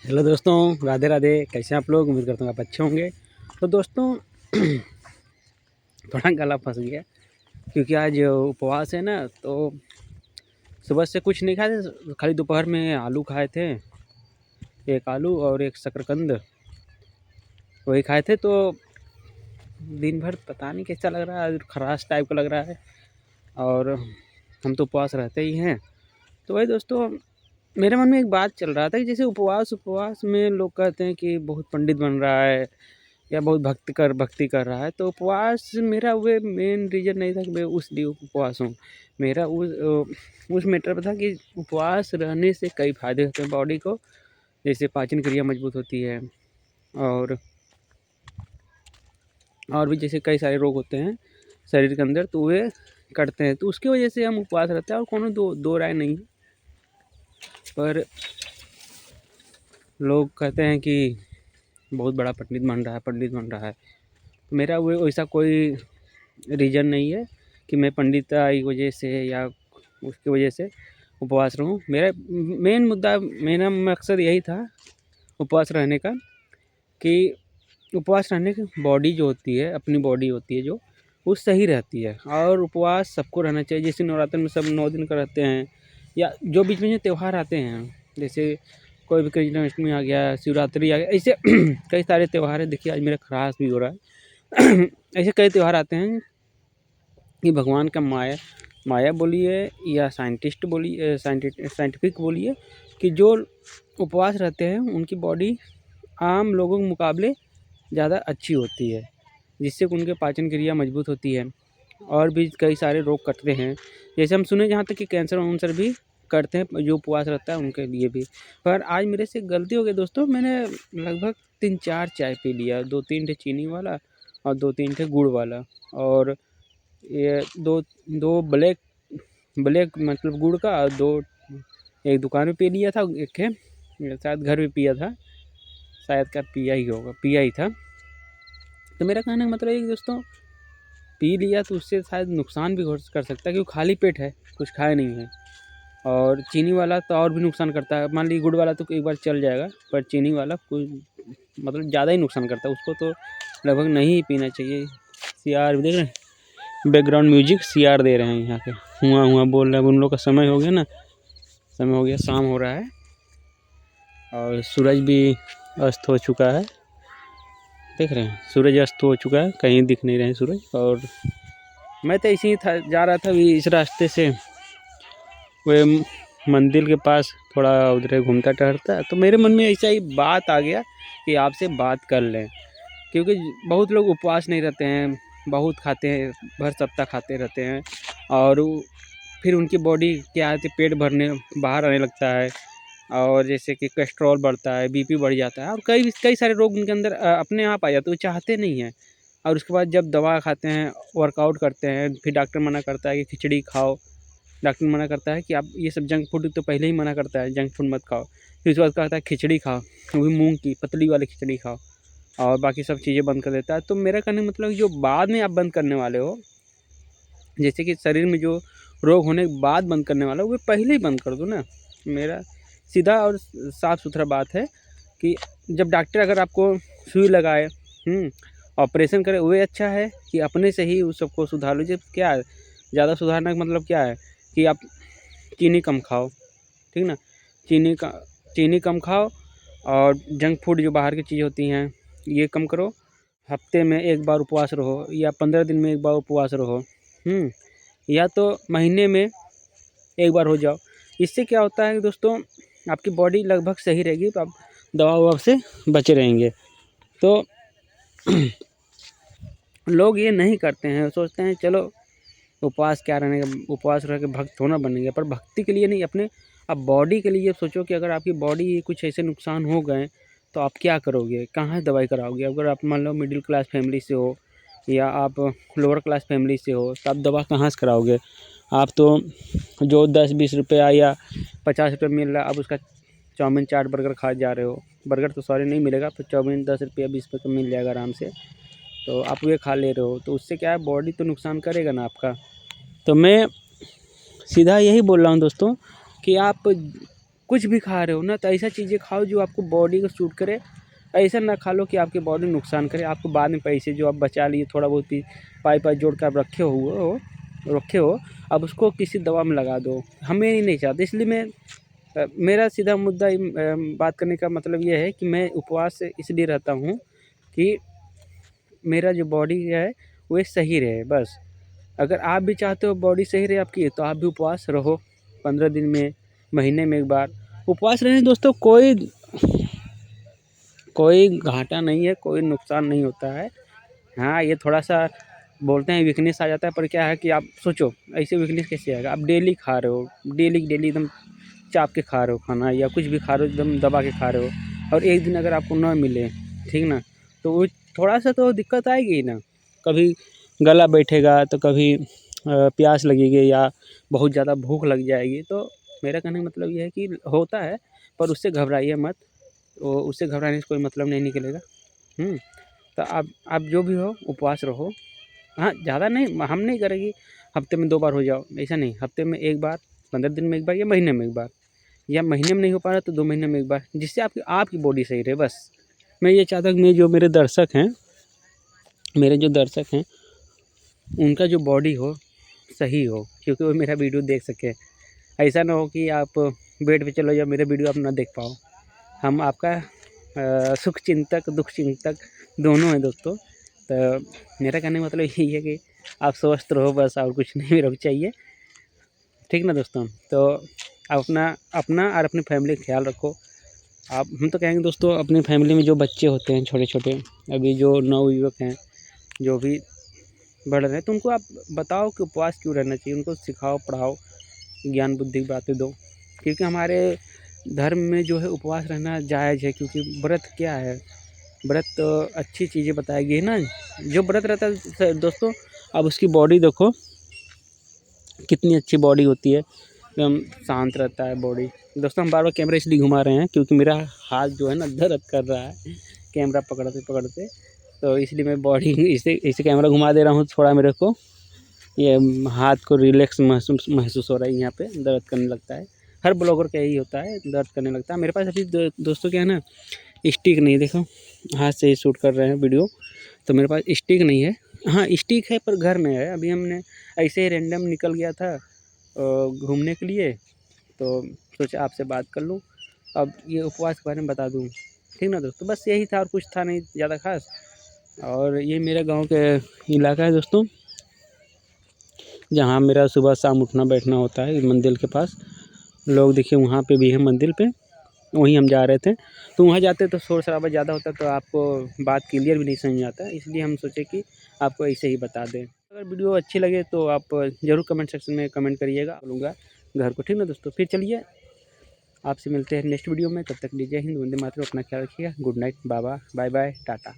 Hello दोस्तों, राधे राधे। कैसे हैं आप लोग? उम्मीद करता हूँ आप अच्छे होंगे। तो दोस्तों थोड़ा गला फंस गया क्योंकि आज उपवास है ना। तो सुबह से कुछ नहीं खाए थे, खाली दोपहर में आलू खाए थे। एक आलू और एक शकरकंद वही खाए थे। तो दिन भर पता नहीं कैसा लग रहा है, खराश टाइप का लग रहा है। और हम तो उपवास रहते ही हैं। तो वही दोस्तों, मेरे मन में एक बात चल रहा था कि जैसे उपवास में लोग कहते हैं कि बहुत पंडित बन रहा है या बहुत भक्ति कर रहा है। तो उपवास मेरा वो मेन रीज़न नहीं था कि मैं उस लिए उपवास हूँ। मेरा उस मैटर पे था कि उपवास रहने से कई फ़ायदे होते हैं बॉडी को। जैसे पाचन क्रिया मजबूत होती है और भी जैसे कई सारे रोग होते हैं शरीर के अंदर, तो वे कटते हैं। तो उसकी वजह से हम उपवास रहते हैं और कोनो दो राय नहीं है। पर लोग कहते हैं कि बहुत बड़ा पंडित बन रहा है। मेरा वो वैसा कोई रीज़न नहीं है कि मैं पंडिताई की वजह से या उसकी वजह से उपवास रहूं। मेरा मकसद यही था उपवास रहने का कि उपवास रहने की बॉडी जो होती है, अपनी बॉडी होती है जो, वो सही रहती है। और उपवास सबको रहना चाहिए। जैसे नवरात्र में सब 9 दिन का रहते हैं, या जो बीच में जो त्यौहार आते हैं, जैसे कोई भी कृष्णाष्टमी आ गया, शिवरात्रि आ गया, ऐसे कई सारे त्यौहार हैं। देखिए आज मेरा खराश भी हो रहा है ऐसे कई त्यौहार आते हैं कि भगवान का माया बोलिए या साइंटिफिक बोलिए, कि जो उपवास रहते हैं उनकी बॉडी आम लोगों के मुकाबले ज़्यादा अच्छी होती है, जिससे उनके पाचन क्रिया मजबूत होती है और भी कई सारे रोग कटते हैं। जैसे हम सुने जहाँ तक कि कैंसर भी करते हैं जो उपवास रहता है उनके लिए भी। पर आज मेरे से गलती हो गई दोस्तों, मैंने लगभग 3-4 चाय पी लिया। 2-3 थे चीनी वाला और 2-3 थे गुड़ वाला, और ये दो ब्लैक मतलब गुड़ का, और 2 एक दुकान में पी लिया था, एक है शायद घर में पिया था, शायद का पिया ही था। तो मेरा कहने का मतलब है कि दोस्तों, पी लिया तो उससे शायद नुकसान भी कर सकता है, क्योंकि खाली पेट है, कुछ खाया नहीं है। और चीनी वाला तो और भी नुकसान करता है। मान लीजिए गुड़ वाला तो एक बार चल जाएगा, पर चीनी वाला कुछ मतलब ज़्यादा ही नुकसान करता है, उसको तो लगभग नहीं ही पीना चाहिए। सीआर देख रहे हैं, बैकग्राउंड म्यूजिक सीआर दे रहे हैं यहाँ के, हुआ बोल रहे हैं। उन लोग का समय हो गया ना, शाम हो रहा है और सूरज भी अस्त हो चुका है। देख रहे हैं सूरज अस्त हो चुका है, कहीं दिख नहीं रहे हैं सूरज। और मैं तो इसी था जा रहा था अभी इस रास्ते से, वे मंदिर के पास थोड़ा उधर घूमता टहलता, तो मेरे मन में ऐसा ही बात आ गया कि आपसे बात कर लें। क्योंकि बहुत लोग उपवास नहीं रहते हैं, बहुत खाते हैं, भर सप्ताह खाते रहते हैं, और फिर उनकी बॉडी क्या है, पेट भरने बाहर आने लगता है, और जैसे कि कोलेस्ट्रॉल बढ़ता है, बीपी बढ़ जाता है, और कई सारे रोग उनके अंदर अपने आप आ जाते हैं, वो चाहते नहीं हैं। और उसके बाद जब दवा खाते हैं, वर्कआउट करते हैं, फिर डॉक्टर मना करता है कि खिचड़ी खाओ। डॉक्टर मना करता है कि आप ये सब जंक फूड, तो पहले ही मना करता है जंक फूड मत खाओ। फिर उसके बाद कहता है खिचड़ी खाओ, वो भी मूँग की पतली वाली खिचड़ी खाओ, और बाकी सब चीज़ें बंद कर देता है। तो मेरा कहने का मतलब जो बाद में आप बंद करने वाले हो, जैसे कि शरीर में जो रोग होने के बाद बंद करने वाला हो, वो पहले ही बंद कर दो ना। मेरा सीधा और साफ सुथरा बात है कि जब डॉक्टर अगर आपको सुई लगाए, ऑपरेशन करे, वो अच्छा है कि अपने से ही उस सबको सुधार लो। जब क्या है, ज़्यादा सुधारने का मतलब क्या है कि आप चीनी कम खाओ, ठीक ना। चीनी कम खाओ, और जंक फूड जो बाहर की चीज़ होती हैं ये कम करो। हफ्ते में 1 बार उपवास रहो, या 15 दिन में 1 बार उपवास रहो, या तो महीने में 1 बार हो जाओ। इससे क्या होता है कि दोस्तों, आपकी बॉडी लगभग सही रहेगी, तो आप दवा ववा से बचे रहेंगे। तो लोग ये नहीं करते हैं, सोचते हैं चलो उपवास क्या रहने का, उपवास रह के भक्त थोड़ा ना बनेंगे। पर भक्ति के लिए नहीं, अपने आप बॉडी के लिए सोचो कि अगर आपकी बॉडी कुछ ऐसे नुकसान हो गए तो आप क्या करोगे, कहाँ दवाई कराओगे। अगर आप मान लो मिडिल क्लास फैमिली से हो या आप लोअर क्लास फैमिली से हो, तो आप दवा कहाँ से कराओगे। आप तो जो 10-20 रुपया या 50 रुपये मिल रहा है, आप उसका चाउमीन चाट बर्गर खा जा रहे हो। बर्गर तो सॉरी नहीं मिलेगा, तो चाउमीन 10 रुपया 20 रुपये तो मिल जाएगा आराम से, तो आप ये खा ले रहे हो। तो उससे क्या है, बॉडी तो नुकसान करेगा ना आपका। तो मैं सीधा यही बोल रहा हूँ दोस्तों कि आप कुछ भी खा रहे हो ना तो ऐसा चीज़ें खाओ जो आपको बॉडी को सूट करे। ऐसा ना खा लो कि आपकी बॉडी नुकसान करे, आपको बाद में पैसे जो आप बचा लिए थोड़ा बहुत ही पाई जोड़ कर आप रखे हो अब उसको किसी दवा में लगा दो। हमें ही नहीं चाहते, इसलिए मैं मेरा सीधा मुद्दा बात करने का मतलब ये है कि मैं उपवास इसलिए रहता हूँ कि मेरा जो बॉडी है वो सही रहे बस। अगर आप भी चाहते हो बॉडी सही रहे आपकी तो आप भी उपवास रहो 15 दिन में, महीने में एक बार उपवास रहने दोस्तों। कोई घाटा नहीं है, कोई नुकसान नहीं होता है। हाँ, ये थोड़ा सा बोलते हैं वीकनेस आ जाता है, पर क्या है कि आप सोचो ऐसे वीकनेस कैसे आएगा। आप डेली खा रहे हो, डेली एकदम चाप के खा रहे हो खाना या कुछ भी खा रहे हो एकदम दबा के खा रहे हो, और एक दिन अगर आपको ना मिले, ठीक ना, तो वो थोड़ा सा तो दिक्कत आएगी ही ना। कभी गला बैठेगा तो कभी प्यास लगेगी या बहुत ज़्यादा भूख लग जाएगी। तो मेरा कहने का मतलब ये है कि होता है, पर उससे घबराइए मत। तो उससे घबराने से कोई मतलब नहीं निकलेगा। तो आप जो भी हो उपवास रहो। हाँ, ज़्यादा नहीं, हम नहीं करेंगे हफ्ते में 2 बार हो जाओ, ऐसा नहीं। हफ्ते में 1 बार, 15 दिन में 1 बार या महीने में 1 बार, या महीने में नहीं हो पा रहा तो 2 महीने में 1 बार, जिससे आपकी बॉडी सही रहे बस। मैं ये चाहता हूँ कि मेरे जो दर्शक हैं उनका जो बॉडी हो सही हो, क्योंकि वो मेरा वीडियो देख सकें। ऐसा ना हो कि आप बेड पे चलो या मेरे वीडियो आप ना देख पाओ। हम आपका सुख चिंतक दुख चिंतक दोनों हैं दोस्तों। तो मेरा कहने का मतलब यही है कि आप स्वस्थ रहो बस, और कुछ नहीं मेरे को चाहिए, ठीक ना दोस्तों। तो आप अपना और अपनी फैमिली का ख्याल रखो। हम तो कहेंगे दोस्तों, अपनी फैमिली में जो बच्चे होते हैं छोटे छोटे, अभी जो नवयुवक हैं, जो भी बढ़ रहे हैं, तो उनको आप बताओ कि उपवास क्यों रहना चाहिए। उनको सिखाओ, पढ़ाओ, ज्ञान बुद्धि की बातें दो। क्योंकि हमारे धर्म में जो है उपवास रहना जायज़ है। क्योंकि व्रत क्या है, व्रत तो अच्छी चीज़ें बताई गई है ना। जो व्रत रहता है दोस्तों, अब उसकी बॉडी देखो कितनी अच्छी बॉडी होती है, एकदम शांत रहता है बॉडी। दोस्तों हम बार बार कैमरा इसलिए घुमा रहे हैं क्योंकि मेरा हाथ जो है ना दर्द कर रहा है कैमरा पकड़ते पकड़ते। तो इसलिए मैं बॉडी इसे कैमरा घुमा दे रहा हूँ थोड़ा। मेरे को ये हाथ को रिलैक्स महसूस हो रहा है, यहाँ पे दर्द करने लगता है। हर ब्लॉगर का यही होता है, दर्द करने लगता है। मेरे पास अभी दोस्तों क्या है ना, स्टिक नहीं, देखो हाथ से ही शूट कर रहे हैं वीडियो, तो मेरे पास स्टिक नहीं है। हाँ स्टिक है पर घर में है। अभी हमने ऐसे ही रैंडम निकल गया था घूमने के लिए, तो सोचा आपसे बात कर लूँ, अब ये उपवास के बारे में बता दूँ, ठीक ना दोस्तों। बस यही था और कुछ था नहीं ज़्यादा खास। और ये मेरे गांव के इलाका है दोस्तों, जहाँ मेरा सुबह शाम उठना बैठना होता है मंदिर के पास। लोग देखिए वहाँ पे भी है मंदिर पे, वहीं हम जा रहे थे। तो वहाँ जाते तो शोर शराबा ज़्यादा होता तो आपको बात क्लियर भी नहीं समझ आता, इसलिए हम सोचे कि आपको ऐसे ही बता दें। अगर वीडियो अच्छी लगे तो आप ज़रूर कमेंट सेक्शन में कमेंट करिएगा, बोलूँगा घर को, ठीक ना दोस्तों। फिर चलिए आपसे मिलते हैं नेक्स्ट वीडियो में, तब तक लीजिए हिंद, वंदे मातरम, अपना ख्याल रखिएगा। गुड नाइट, बाबा, बाय बाय, टाटा।